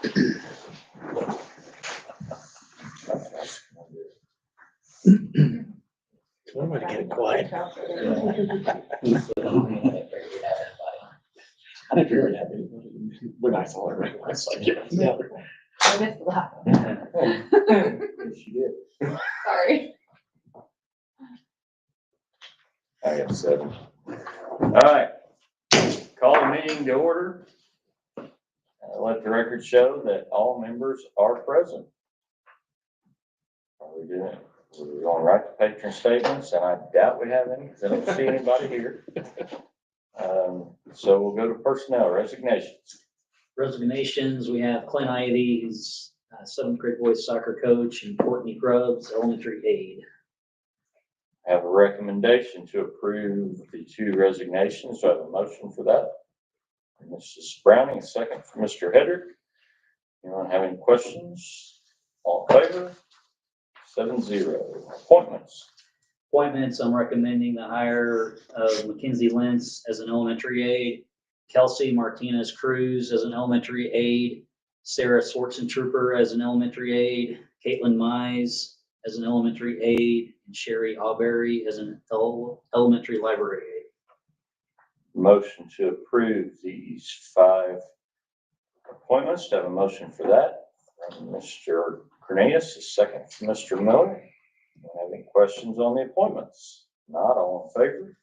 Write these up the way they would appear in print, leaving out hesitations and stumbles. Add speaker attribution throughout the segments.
Speaker 1: I'm gonna get it quiet.
Speaker 2: I didn't figure it out. When I saw it, I was like, yeah.
Speaker 3: I missed the last one.
Speaker 2: Yes, you did.
Speaker 3: Sorry.
Speaker 4: Item 7. All right, call the meeting to order. Let the record show that all members are present. Are we doing? We're going right to patron statements, and I doubt we have any, because I don't see anybody here. So we'll go to personnel resignations.
Speaker 5: Resignations, we have Clint Ivy, who's 7th grade boys soccer coach, and Courtney Grubbs, elementary aide.
Speaker 4: Have a recommendation to approve the 2 resignations. Do I have a motion for that? Mrs. Browning, a second for Mr. Hedrick. Anyone have any questions? All in favor? 7-0. Appointments.
Speaker 5: Appointments, I'm recommending the hire of Mackenzie Lentz as an elementary aide, Kelsey Martinez Cruz as an elementary aide, Sarah Swartzentrooper as an elementary aide, Caitlin Mize as an elementary aide, and Sherry Alberry as an elementary library aide.
Speaker 4: Motion to approve these 5 appointments. Do I have a motion for that? From Mr. Cornelius, a second from Mr. Miller. Have any questions on the appointments? Not, all in favor?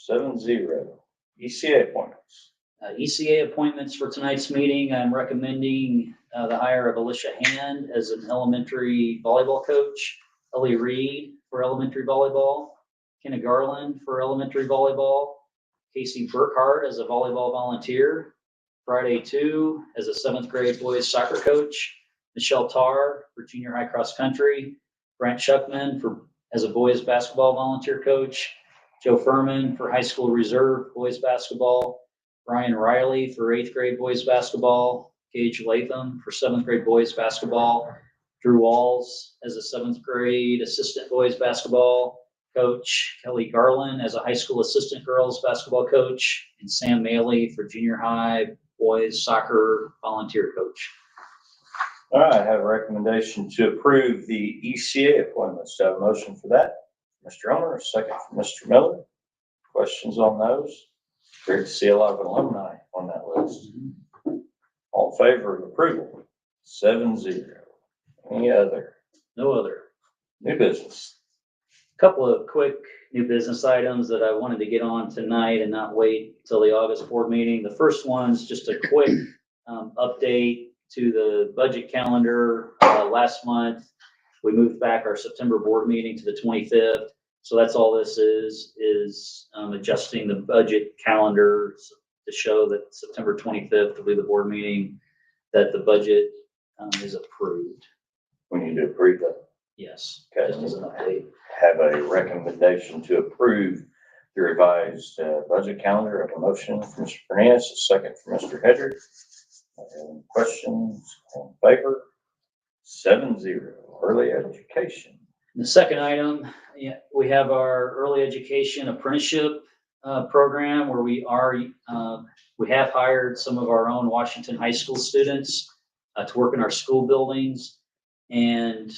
Speaker 4: 7-0. ECA appointments.
Speaker 5: ECA appointments for tonight's meeting, I'm recommending the hire of Alicia Hand as an elementary volleyball coach, Ellie Reed for elementary volleyball, Kenna Garland for elementary volleyball, Casey Burkhart as a volleyball volunteer, Friday 2 as a 7th grade boys soccer coach, Michelle Tarr for junior high cross country, Brent Shuckman as a boys basketball volunteer coach, Joe Furman for high school reserve boys basketball, Brian Riley for 8th grade boys basketball, Gage Latham for 7th grade boys basketball, Drew Walls as a 7th grade assistant boys basketball coach, Kelly Garland as a high school assistant girls basketball coach, and Sam Maley for junior high boys soccer volunteer coach.
Speaker 4: All right, I have a recommendation to approve the ECA appointments. Do I have a motion for that? Mr. Owner, a second from Mr. Miller. Questions on those? Great to see a lot of alumni on that list. All in favor of approval? 7-0. Any other?
Speaker 5: No other.
Speaker 4: New business.
Speaker 5: Couple of quick new business items that I wanted to get on tonight and not wait until the August board meeting. The first one's just a quick update to the budget calendar. Last month, we moved back our September board meeting to the 25th. So that's all this is adjusting the budget calendar to show that September 25th will be the board meeting that the budget is approved.
Speaker 4: We need to approve that.
Speaker 5: Yes.
Speaker 4: Okay.
Speaker 5: Just as an update.
Speaker 4: Have a recommendation to approve the revised budget calendar. Have a motion from Mr. Fernandez, a second from Mr. Hedrick. Any questions? All in favor? 7-0. Early education.
Speaker 5: The second item, we have our early education apprenticeship program where we have hired some of our own Washington high school students to work in our school buildings. And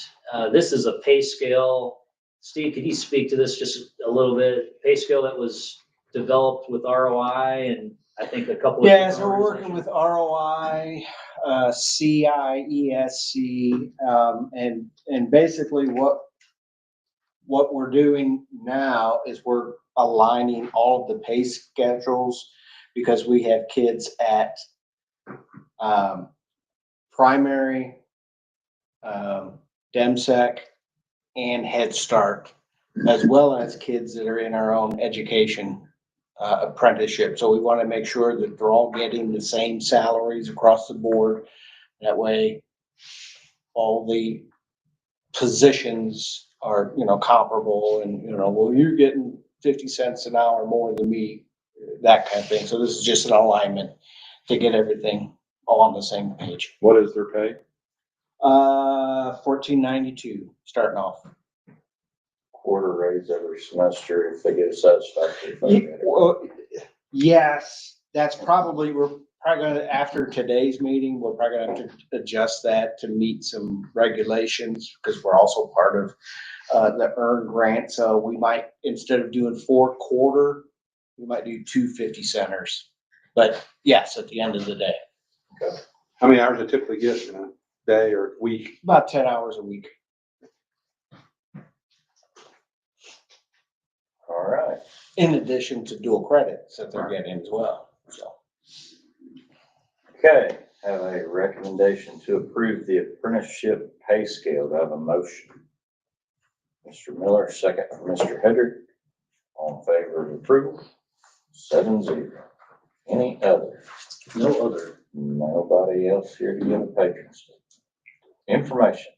Speaker 5: this is a pay scale. Steve, could you speak to this just a little bit? Pay scale that was developed with ROI and I think a couple of.
Speaker 1: Yeah, so we're working with ROI, CIESC, and basically what we're doing now is we're aligning all of the pay schedules because we have kids at primary, DEMSEC, and Head Start, as well as kids that are in our own education apprenticeship. So we want to make sure that they're all getting the same salaries across the board. That way, all the positions are, comparable and, well, you're getting 50 cents an hour more than me, that kind of thing. So this is just an alignment to get everything all on the same page.
Speaker 2: What is their pay?
Speaker 1: $14.92 starting off.
Speaker 4: Quarter raise every semester if they get a satisfactory.
Speaker 1: Well, yes, we're probably gonna, after today's meeting, we're probably gonna have to adjust that to meet some regulations, because we're also part of the EARN grant, so we might, instead of doing 4 quarter, we might do 2 50 centers. But yes, at the end of the day,
Speaker 2: How many hours I typically get in a day or week?
Speaker 1: about 10 hours a week.
Speaker 4: All right.
Speaker 1: In addition to dual credits that they're getting as well, so.
Speaker 4: Okay, have a recommendation to approve the apprenticeship pay scale. Do I have a motion? Mr. Miller, second from Mr. Hedrick. All in favor of approval? 7-0. Any other?
Speaker 5: No other.
Speaker 4: Nobody else here to give a patron statement. Information.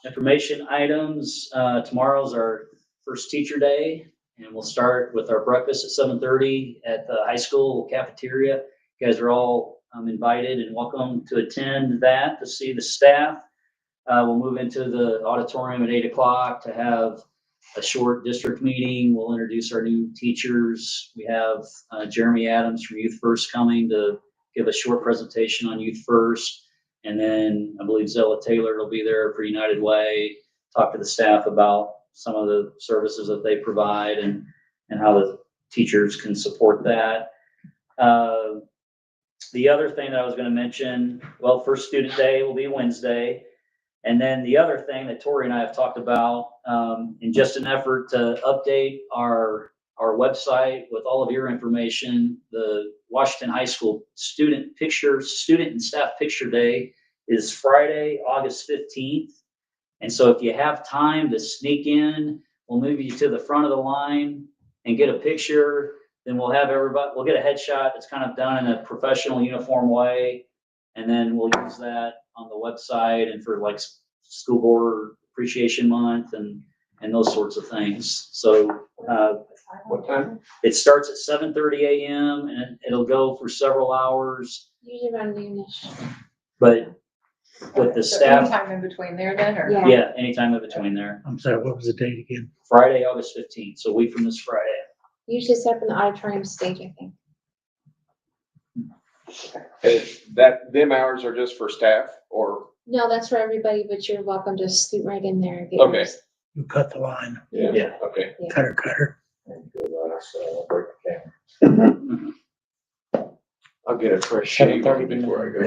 Speaker 5: Information items, tomorrow's our first teacher day, and we'll start with our breakfast at 7:30 at the high school cafeteria. You guys are all invited and welcome to attend that, to see the staff. We'll move into the auditorium at 8 o'clock to have a short district meeting. We'll introduce our new teachers. We have Jeremy Adams from Youth First coming to give a short presentation on Youth First. And then I believe Zella Taylor will be there for United Way, talk to the staff about some of the services that they provide and how the teachers can support that. The other thing that I was going to mention, well, first student day will be Wednesday. And then the other thing that Tori and I have talked about, in just an effort to update our website with all of your information, the Washington High School student and staff picture day is Friday, August 15th. And so if you have time to sneak in, we'll move you to the front of the line and get a picture. Then we'll have everybody, we'll get a headshot that's kind of done in a professional uniform way. And then we'll use that on the website and for like school board appreciation month and those sorts of things. So,
Speaker 2: What time?
Speaker 5: it starts at 7:30 a.m. and it'll go for several hours,
Speaker 3: Usually around noonish.
Speaker 5: but with the
Speaker 6: So
Speaker 5: staff,
Speaker 6: anytime in between there then, or?
Speaker 3: Yeah.
Speaker 5: yeah, anytime in between there.
Speaker 7: I'm sorry, what was the date again?
Speaker 5: Friday, August 15th, so a week from this Friday.
Speaker 3: Usually set up in the auditorium stage, I think.
Speaker 2: Them hours are just for staff or?
Speaker 3: No, that's for everybody, but you're welcome to scoot right in there and get
Speaker 2: Okay.
Speaker 3: yours.
Speaker 7: You cut the line,
Speaker 5: Yeah.
Speaker 2: Okay.
Speaker 7: cutter.
Speaker 4: Break the camera.
Speaker 2: I'll get a fresh shave
Speaker 1: 7:30
Speaker 2: on before I go.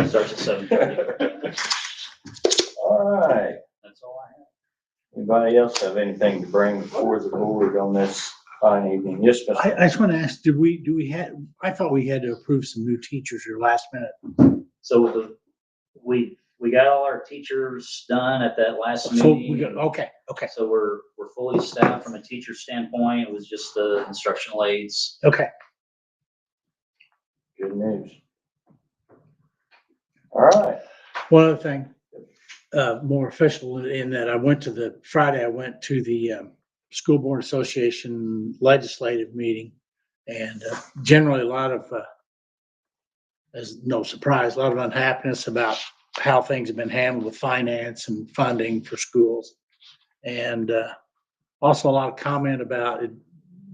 Speaker 5: It starts at 7:30.
Speaker 4: All right.
Speaker 5: That's all I have.
Speaker 4: Anybody else have anything to bring before the board on this fine evening? Yes, Mr.
Speaker 7: I just want to ask, do we have, I thought we had to approve some new teachers here last minute.
Speaker 5: So we got all our teachers done at that last
Speaker 7: So we
Speaker 5: meeting.
Speaker 7: got, okay.
Speaker 5: So we're fully staffed from a teacher standpoint. It was just the instructional aides.
Speaker 7: Okay.
Speaker 4: Good news. All right.
Speaker 7: One other thing, more official in that I went to the School Board Association legislative meeting. And generally a lot of, there's no surprise, a lot of unhappiness about how things have been handled with finance and funding for schools. And also a lot of comment about it,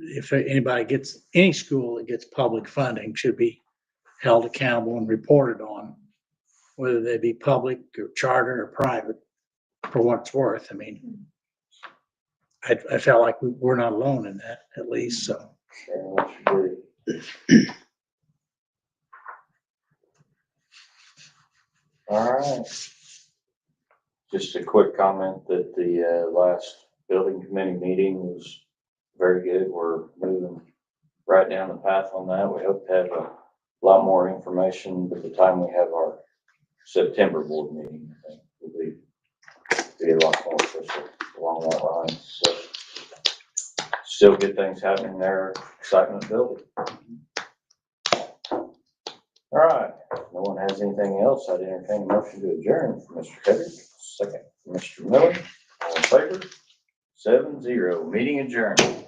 Speaker 7: if anybody gets, any school that gets public funding should be held accountable and reported on, whether they be public or charter or private, for what it's worth. I mean, I felt like we're not alone in that, at least, so.
Speaker 4: Very much agree. All right. Just a quick comment that the last building committee meeting was very good. We're moving right down the path on that. We hope to have a lot more information by the time we have our September board meeting. I think we'll be a lot more official along that line. So still good things happening there. Excitement building. All right. If no one has anything else, I'd entertain a motion to adjourn from Mr. Hedrick, second from Mr. Miller. All in favor? 7-0. Meeting adjourned.